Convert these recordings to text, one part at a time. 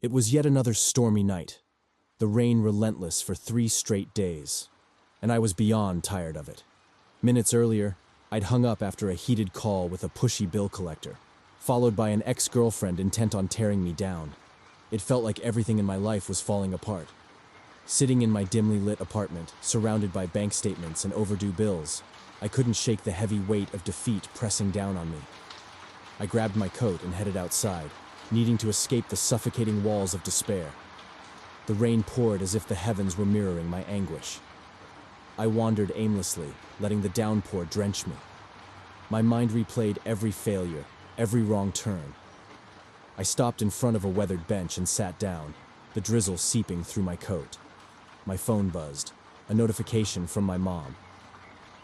It was yet another stormy night, the rain relentless for 3 straight days, and I was beyond tired of it. Minutes earlier, I'd hung up after a heated call with a pushy bill collector, followed by an ex-girlfriend intent on tearing me down. It felt like everything in my life was falling apart. Sitting in my dimly lit apartment, surrounded by bank statements and overdue bills, I couldn't shake the heavy weight of defeat pressing down on me. I grabbed my coat and headed outside, needing to escape the suffocating walls of despair. The rain poured as if the heavens were mirroring my anguish. I wandered aimlessly, letting the downpour drench me. My mind replayed every failure, every wrong turn. I stopped in front of a weathered bench and sat down, the drizzle seeping through my coat. My phone buzzed, a notification from my mom.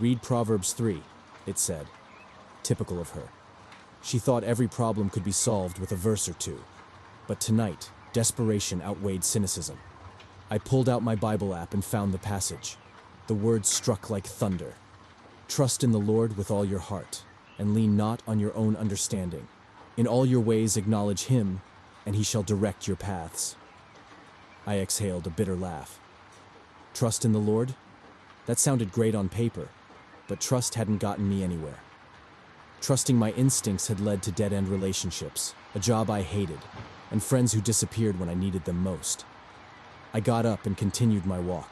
"Read Proverbs 3, it said. Typical of her. She thought every problem could be solved with a verse or two. But tonight, desperation outweighed cynicism. I pulled out my Bible app and found the passage. The words struck like thunder. "Trust in the Lord with all your heart, and lean not on your own understanding. In all your ways acknowledge him, and he shall direct your paths." I exhaled a bitter laugh. Trust in the Lord? That sounded great on paper, but trust hadn't gotten me anywhere. Trusting my instincts had led to dead-end relationships, a job I hated, and friends who disappeared when I needed them most. I got up and continued my walk.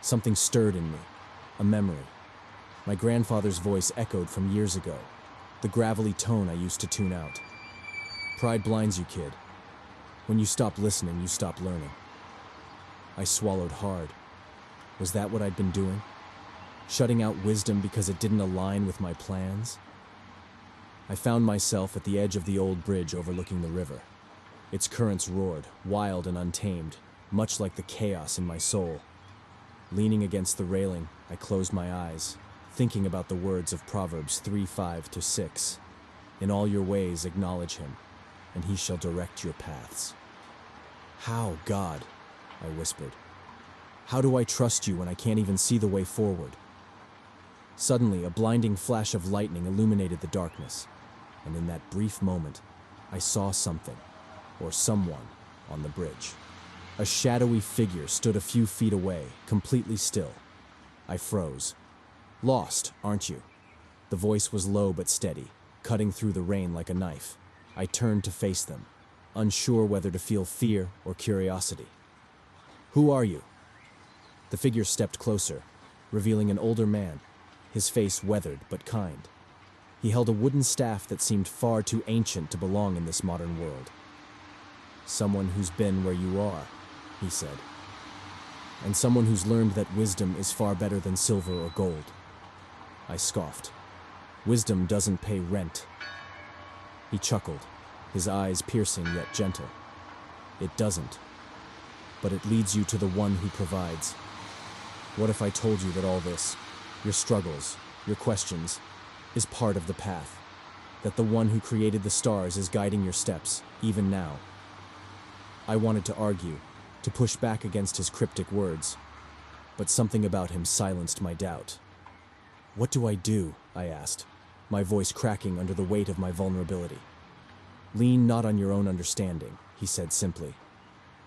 Something stirred in me, a memory. My grandfather's voice echoed from years ago, the gravelly tone I used to tune out. "Pride blinds you, kid. When you stop listening, you stop learning." I swallowed hard. Was that what I'd been doing? Shutting out wisdom because it didn't align with my plans? I found myself at the edge of the old bridge overlooking the river. Its currents roared, wild and untamed, much like the chaos in my soul. Leaning against the railing, I closed my eyes, thinking about the words of Proverbs 3:5-6. "In all your ways acknowledge him, and he shall direct your paths." "How, God?" I whispered. "How do I trust you when I can't even see the way forward?" Suddenly, a blinding flash of lightning illuminated the darkness, and in that brief moment, I saw something, or someone, on the bridge. A shadowy figure stood a few feet away, completely still. I froze. "Lost, aren't you?" The voice was low but steady, cutting through the rain like a knife. I turned to face them, unsure whether to feel fear or curiosity. "Who are you?" The figure stepped closer, revealing an older man, his face weathered but kind. He held a wooden staff that seemed far too ancient to belong in this modern world. "Someone who's been where you are," he said. "And someone who's learned that wisdom is far better than silver or gold." I scoffed. "Wisdom doesn't pay rent." He chuckled, his eyes piercing yet gentle. "It doesn't. But it leads you to the one who provides. What if I told you that all this, your struggles, your questions, is part of the path? That the one who created the stars is guiding your steps, even now?" I wanted to argue, to push back against his cryptic words, but something about him silenced my doubt. "What do I do?" I asked, my voice cracking under the weight of my vulnerability. "Lean not on your own understanding," he said simply.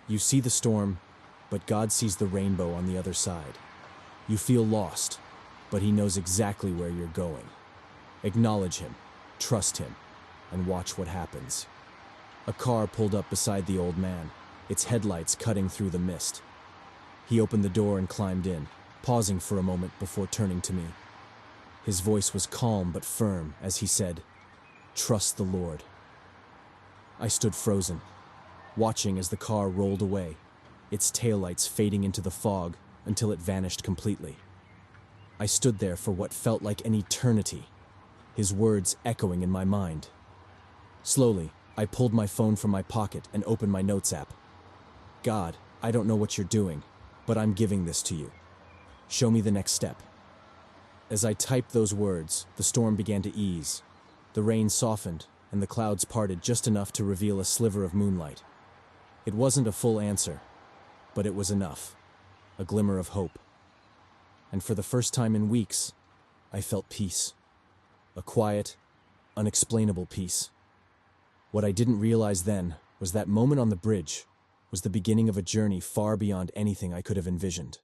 "You see the storm, but God sees the rainbow on the other side. You feel lost, but he knows exactly where you're going. Acknowledge him, trust him, and watch what happens." A car pulled up beside the old man, its headlights cutting through the mist. He opened the door and climbed in, pausing for a moment before turning to me. His voice was calm but firm as he said, "Trust the Lord." I stood frozen, watching as the car rolled away, its taillights fading into the fog until it vanished completely. I stood there for what felt like an eternity, his words echoing in my mind. Slowly, I pulled my phone from my pocket and opened my notes app. "God, I don't know what you're doing, but I'm giving this to you. Show me the next step." As I typed those words, the storm began to ease. The rain softened, and the clouds parted just enough to reveal a sliver of moonlight. It wasn't a full answer, but it was enough, a glimmer of hope. And for the first time in weeks, I felt peace. A quiet, unexplainable peace. What I didn't realize then was that moment on the bridge, was the beginning of a journey far beyond anything I could have envisioned.